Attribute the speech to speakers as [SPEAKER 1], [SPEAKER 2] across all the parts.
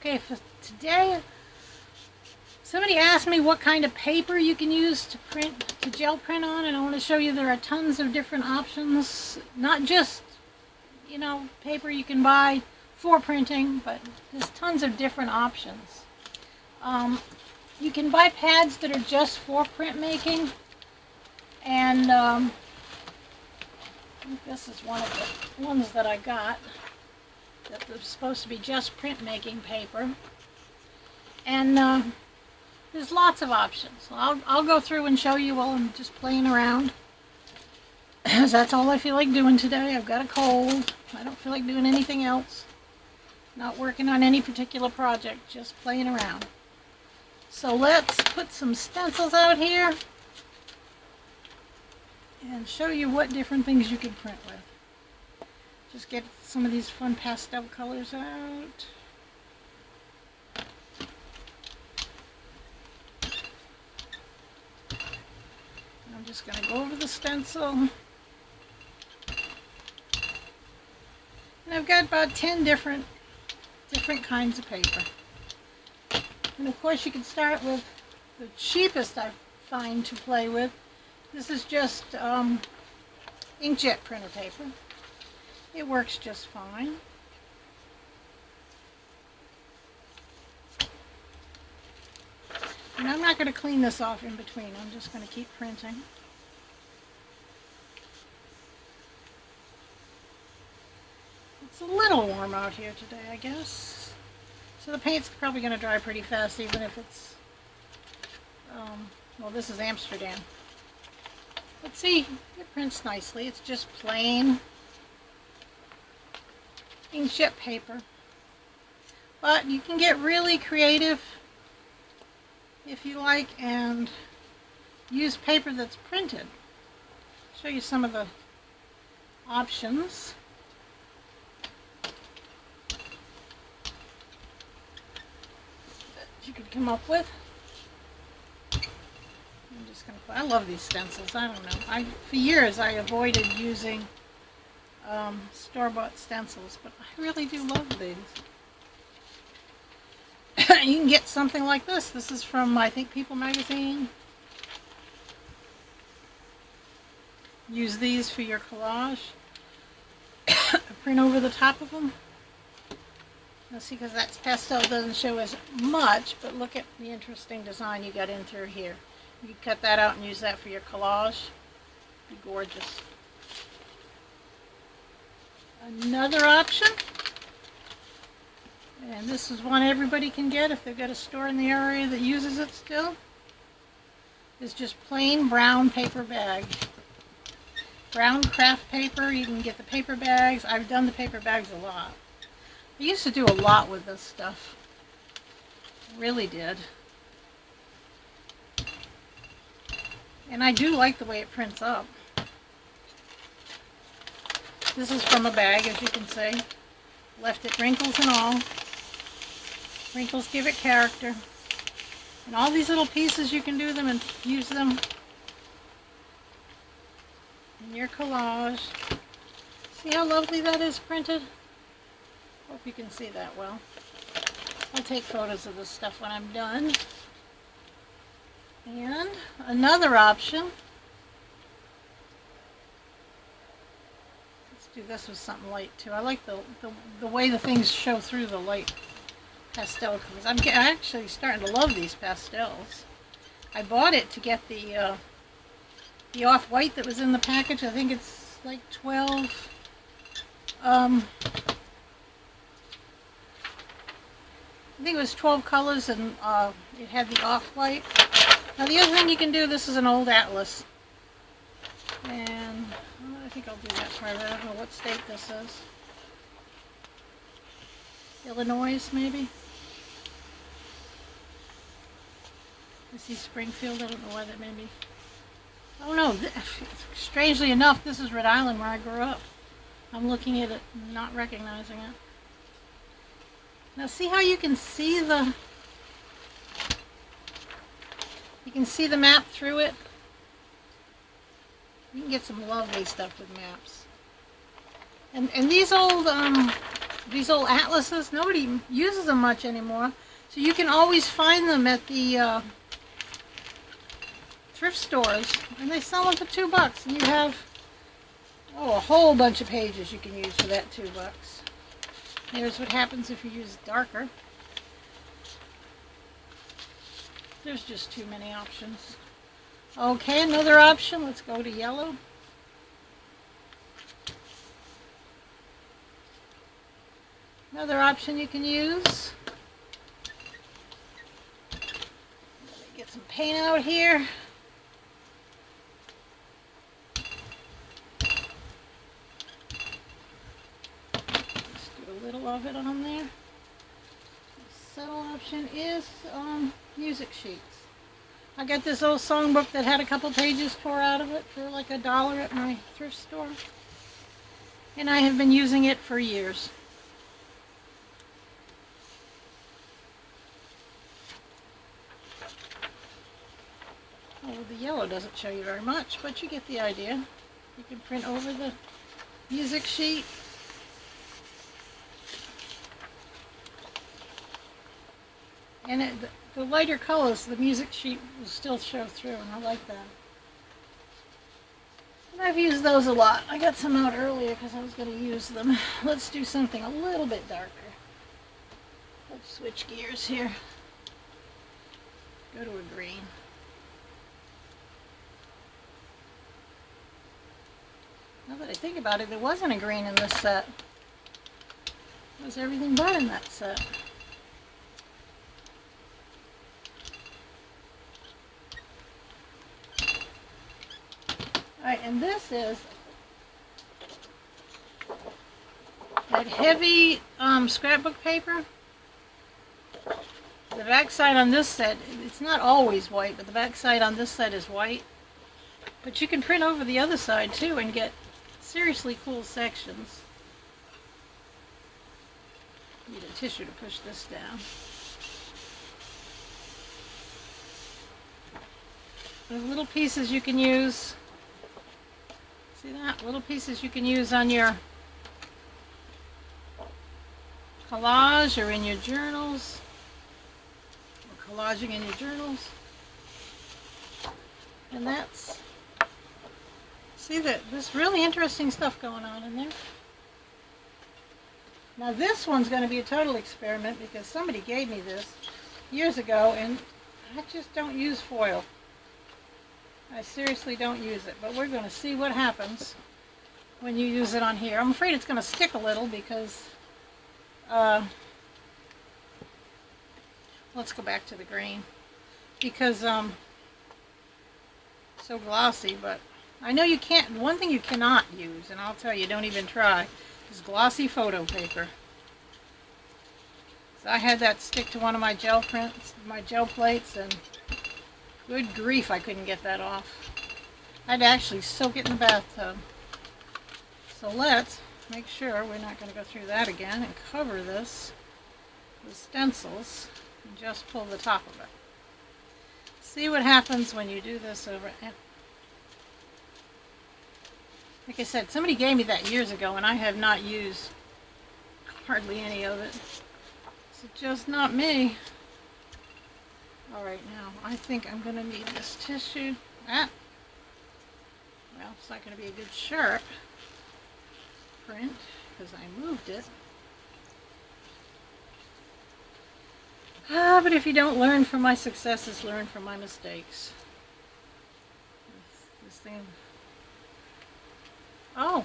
[SPEAKER 1] Okay, for today, somebody asked me what kind of paper you can use to gel print on, and I want to show you there are tons of different options. Not just, paper you can buy for printing, but there's tons of different options. You can buy pads that are just for printmaking, and I think this is one of the ones that I got that was supposed to be just printmaking paper. And there's lots of options. I'll go through and show you while I'm just playing around. That's all I feel like doing today. I've got a cold. I don't feel like doing anything else. Not working on any particular project, just playing around. So let's put some stencils out here and show you what different things you can print with. Just get some of these fun pastel colors out. I'm just going to go over the stencil. And I've got about 10 different kinds of paper. And of course you can start with the cheapest I find to play with. This is just inkjet printer paper. It works just fine. And I'm not going to clean this off in between. I'm just going to keep printing. It's a little warm out here today, I guess. So the paint's probably going to dry pretty fast, even if it's, well, this is Amsterdam. But see, it prints nicely. It's just plain inkjet paper. But you can get really creative if you like and use paper that's printed. I'll show you some of the options. That you could come up with. I'm just going to put, I love these stencils. I don't know. For years I avoided using store-bought stencils, but I really do love these. You can get something like this. This is from, I think, People magazine. Use these for your collage. Print over the top of them. Now see, because that pastel doesn't show as much, but look at the interesting design you got in through here. You can cut that out and use that for your collage. Be gorgeous. Another option, and this is one everybody can get if they've got a store in the area that uses it still, is just plain brown paper bag. Brown craft paper. You can get the paper bags. I've done the paper bags a lot. I used to do a lot with this stuff. Really did. And I do like the way it prints up. This is from a bag, as you can see. Left it wrinkles and all. Wrinkles give it character. And all these little pieces, you can do them and use them in your collage. See how lovely that is printed? Hope you can see that well. I'll take photos of this stuff when I'm done. And another option. Do this with something light too. I like the way the things show through the light pastel colors. I'm actually starting to love these pastels. I bought it to get the off-white that was in the package. I think it's like 12. I think it was 12 colors, and it had the off-white. Now the other thing you can do, this is an old atlas, and I think I'll do that part. I don't know what state this is. Illinois, maybe? I see Springfield. I don't know why that may be. Oh no, strangely enough, this is Rhode Island where I grew up. I'm looking at it and not recognizing it. Now see how you can see the map through it? You can get some lovely stuff with maps. And these old these old atlases, nobody uses them much anymore. So you can always find them at the thrift stores, and they sell them for $2, and you have a whole bunch of pages you can use for that $2. Here's what happens if you use darker. There's just too many options. Okay, another option. Let's go to yellow. Another option you can use. Get some paint out here. Just do a little of it on there. The subtle option is music sheets. I got this old songbook that had a couple pages tore out of it for like $1 at my thrift store. And I have been using it for years. Oh, the yellow doesn't show you very much, but you get the idea. You can print over the music sheet. And the lighter colors, the music sheet will still show through, and I like that. And I've used those a lot. I got some out earlier because I was going to use them. Let's do something a little bit darker. Let's switch gears here. Go to a green. Now that I think about it, there wasn't a green in this set. It was everything but in that set. Alright, and this is that heavy scrapbook paper. The back side on this set, it's not always white, but the back side on this set is white. But you can print over the other side too and get seriously cool sections. Need a tissue to push this down. There's little pieces you can use. See that? Little pieces you can use on your collage or in your journals. Or collaging in your journals. And that's, see that there's really interesting stuff going on in there. Now this one's going to be a total experiment because somebody gave me this years ago and I just don't use foil. I seriously don't use it, but we're going to see what happens when you use it on here. I'm afraid it's going to stick a little because, let's go back to the green, because so glossy, but I know you can't, one thing you cannot use, and I'll tell you, don't even try, is glossy photo paper. So I had that stick to one of my gel prints, my gel plates, and good grief, I couldn't get that off. I'd actually soak it in the bathtub. So let's make sure we're not going to go through that again and cover this with stencils and just pull the top of it. See what happens when you do this over. Like I said, somebody gave me that years ago and I have not used hardly any of it. It's just not me. Alright, now I think I'm going to need this tissue. Well, it's not going to be a good sharp print because I moved it. But if you don't learn from my successes, learn from my mistakes. This thing. Oh,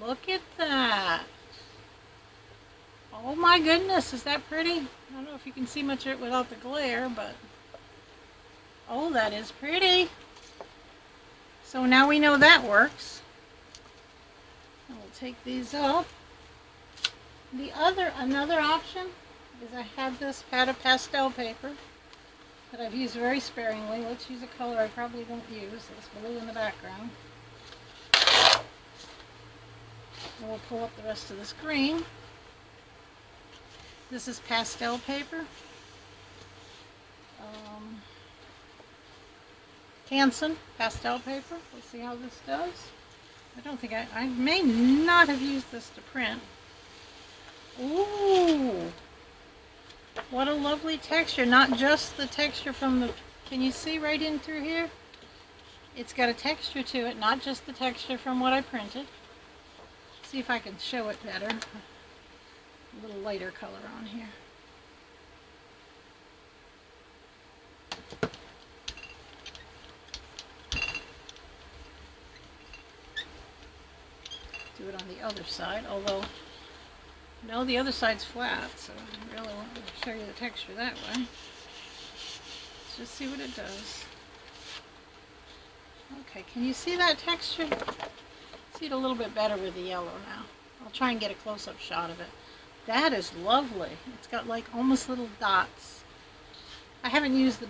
[SPEAKER 1] look at that. Oh my goodness, is that pretty? I don't know if you can see much of it without the glare, but oh, that is pretty. So now we know that works. And we'll take these up. Another option is I have this pad of pastel paper that I've used very sparingly. Let's use a color I probably won't use. This blue in the background. And we'll pull up the rest of this green. This is pastel paper. Canson pastel paper. Let's see how this does. I don't think I may not have used this to print. Ooh, what a lovely texture. Not just the texture from the, can you see right in through here? It's got a texture to it, not just the texture from what I printed. See if I can show it better. A little lighter color on here. Do it on the other side, although no, the other side's flat, so I really want to show you the texture that way. Let's just see what it does. Okay, can you see that texture? See it a little bit better with the yellow now. I'll try and get a close-up shot of it. That is lovely. It's got like almost little dots. I haven't used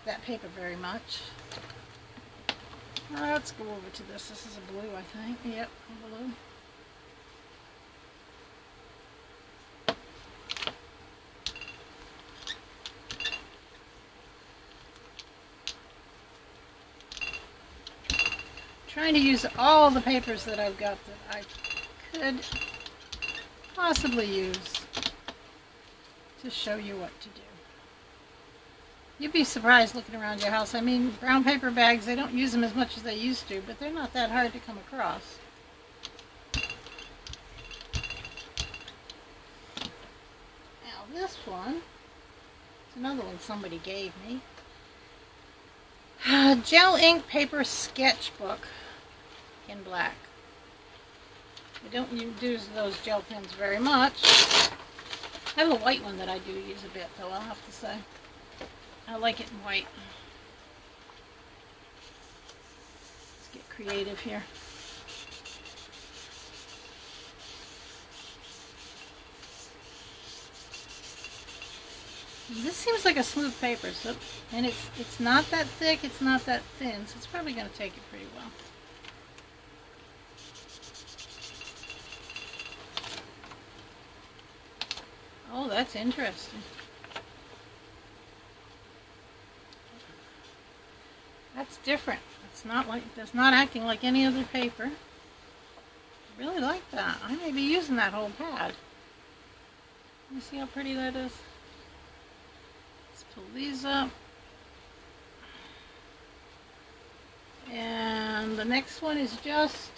[SPEAKER 1] that paper very much. Let's go over to this. This is a blue, I think. Yep, a blue. Trying to use all the papers that I've got that I could possibly use to show you what to do. You'd be surprised looking around your house. I mean, brown paper bags, they don't use them as much as they used to, but they're not that hard to come across. Now this one, it's another one somebody gave me. Gel ink paper sketchbook in black. I don't use those gel pens very much. I have a white one that I do use a bit, though, I'll have to say. I like it in white. Let's get creative here. This seems like a smooth paper, so, and it's not that thick, it's not that thin, so it's probably going to take it pretty well. Oh, that's interesting. That's different. It's not acting like any other paper. I really like that. I may be using that whole pad. You see how pretty that is? Let's pull these up. And the next one is just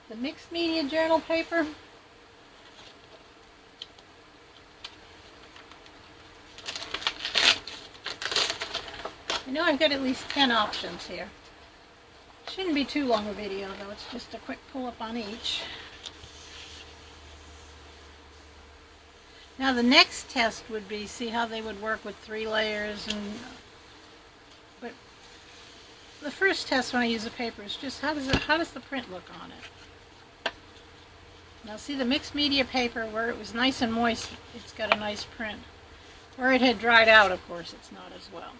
[SPEAKER 1] the mixed media journal paper. I know I've got at least 10 options here. Shouldn't be too long a video though, it's just a quick pull up on each. Now the next test would be see how they would work with 3 layers, but the first test when I use a paper is just how does the print look on it. Now see the mixed media paper where it was nice and moist, it's got a nice print. Where it had dried out, of course, it's not as well.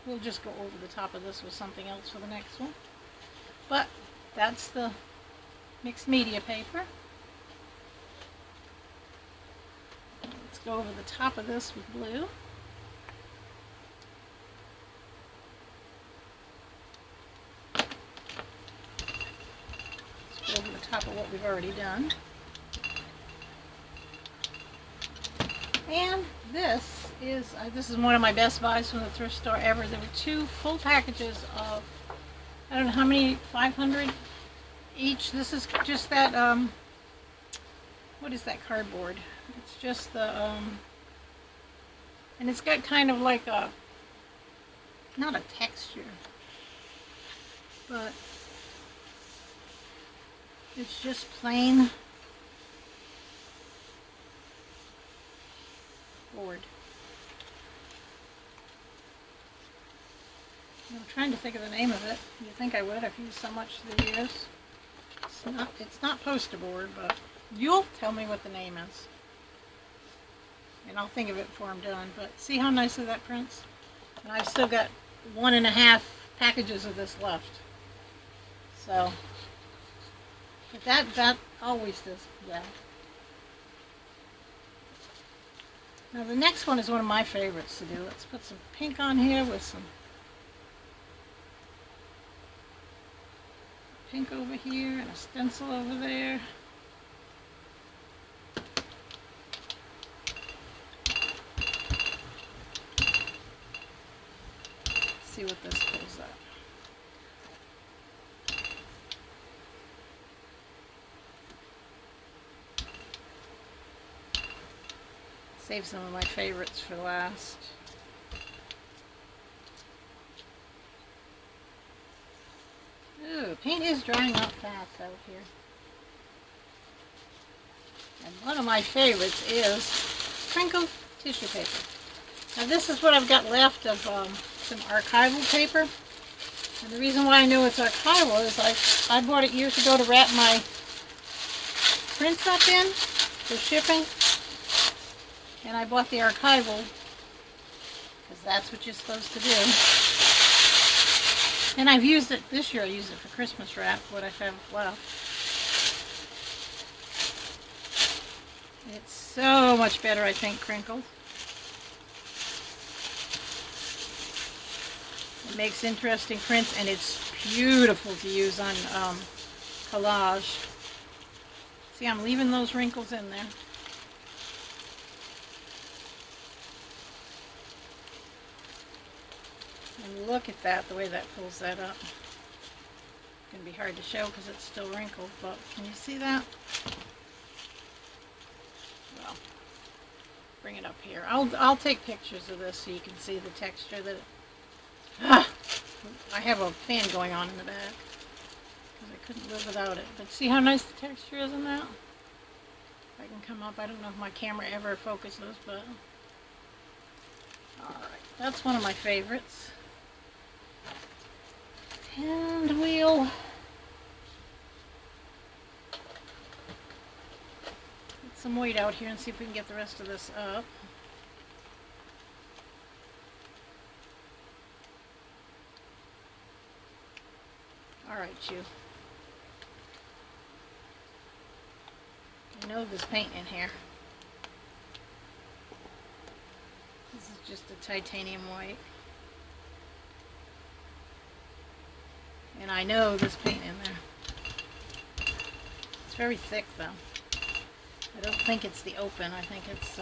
[SPEAKER 1] We'll just go over the top of this with something else for the next one. But that's the mixed media paper. Let's go over the top of this with blue. Let's go over the top of what we've already done. And this is one of my best buys from the thrift store ever. There were 2 full packages of, I don't know how many, 500 each. This is just that, what is that cardboard? It's just the, and it's got kind of like a, not a texture, but it's just plain board. I'm trying to think of the name of it. You'd think I would. I've used so much through the years. It's not poster board, but you'll tell me what the name is. And I'll think of it before I'm done. But see how nicely that prints? And I've still got 1.5 packages of this left. So, but that always does well. Now the next one is one of my favorites to do. Let's put some pink on here with some pink over here and a stencil over there. Let's see what this pulls up. Save some of my favorites for last. Ooh, paint is drying out fast out here. And one of my favorites is crinkled tissue paper. Now this is what I've got left of some archival paper. And the reason why I know it's archival is I bought it years ago to wrap my prints up in for shipping. And I bought the archival because that's what you're supposed to do. And I've used it this year. I used it for Christmas wrap, what I have left. It's so much better, I think, crinkled. It makes interesting prints, and it's beautiful to use on collage. See, I'm leaving those wrinkles in there. And look at that, the way that pulls that up. It's going to be hard to show because it's still wrinkled, but can you see that? Well, bring it up here. I'll take pictures of this so you can see the texture that I have a fan going on in the back because I couldn't live without it. But see how nice the texture is in that? If I can come up, I don't know if my camera ever focuses, but alright, that's one of my favorites. And we'll put some weight out here and see if we can get the rest of this up. Alright, you. I know there's paint in here. This is just a titanium white. And I know there's paint in there. It's very thick though. I don't think it's the open. I think it's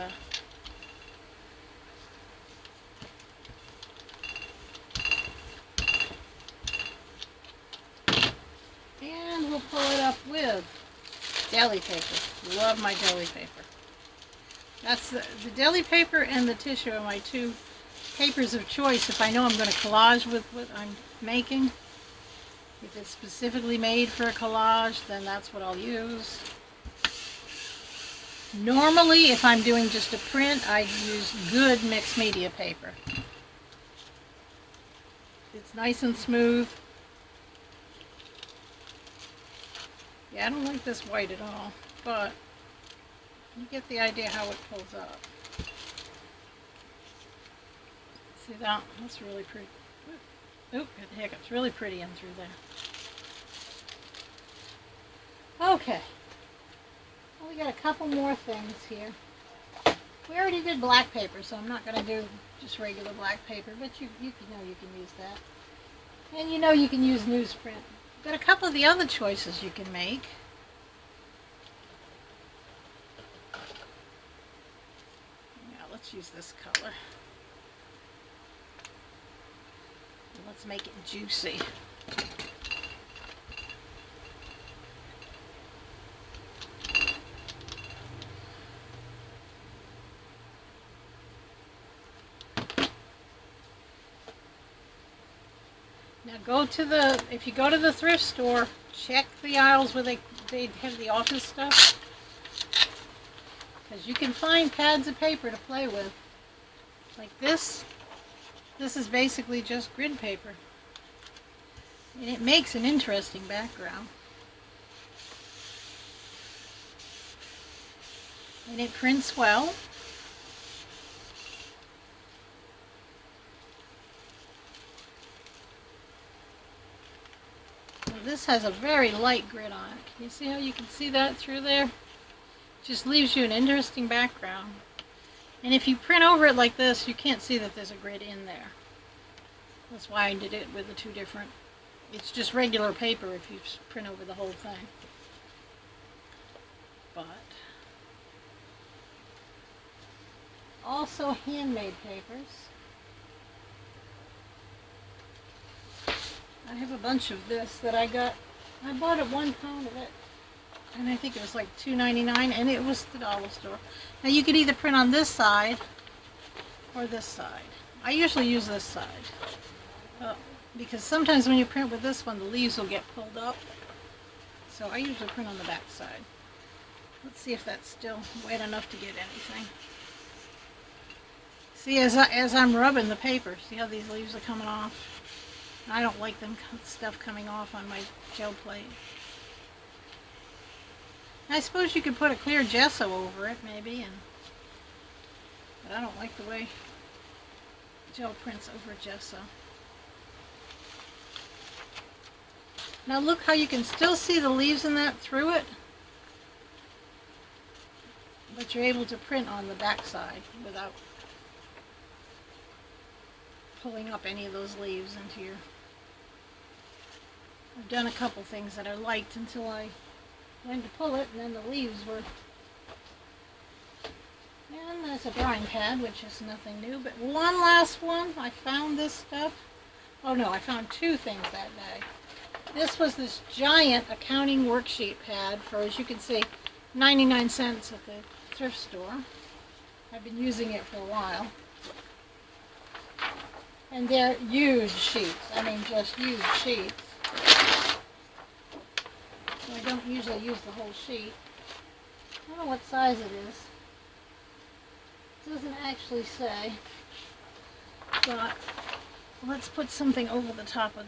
[SPEAKER 1] and we'll pull it up with deli paper. Love my deli paper. That's the deli paper and the tissue are my two papers of choice if I know I'm going to collage with what I'm making. If it's specifically made for a collage, then that's what I'll use. Normally, if I'm doing just a print, I use good mixed media paper. It's nice and smooth. Yeah, I don't like this white at all, but you get the idea how it pulls up. See that? That's really pretty. Oop, got the hiccups. Really pretty in through there. Okay. Well, we got a couple more things here. We already did black paper, so I'm not going to do just regular black paper, but you know you can use that. And you know you can use newsprint. Got a couple of the other choices you can make. Yeah, let's use this color. Let's make it juicy. Now go to the, if you go to the thrift store, check the aisles where they have the office stuff. Because you can find pads of paper to play with. Like this. This is basically just grid paper. And it makes an interesting background. And it prints well. Now this has a very light grid on it. Can you see how you can see that through there? Just leaves you an interesting background. And if you print over it like this, you can't see that there's a grid in there. That's why I did it with the two different It's just regular paper if you print over the whole thing. But also handmade papers. I have a bunch of this that I got. I bought it 1 pound of it, and I think it was like $2.99, and it was the dollar store. Now you could either print on this side or this side. I usually use this side because sometimes when you print with this one, the leaves will get pulled up. So I usually print on the back side. Let's see if that's still wet enough to get anything. See, as I'm rubbing the paper, see how these leaves are coming off? I don't like them stuff coming off on my gel plate. I suppose you could put a clear gesso over it, maybe, but I don't like the way gel prints over gesso. Now look how you can still see the leaves in that through it, but you're able to print on the back side without pulling up any of those leaves into your... I've done a couple things that I liked until I went to pull it, and then the leaves were... And there's a drawing pad, which is nothing new, but one last one. I found this stuff. Oh no, I found 2 things that day. This was this giant accounting worksheet pad for, as you can see, 99 cents at the thrift store. I've been using it for a while. And they're huge sheets. I mean, just huge sheets. So I don't usually use the whole sheet. I don't know what size it is. It doesn't actually say. But let's put something over the top of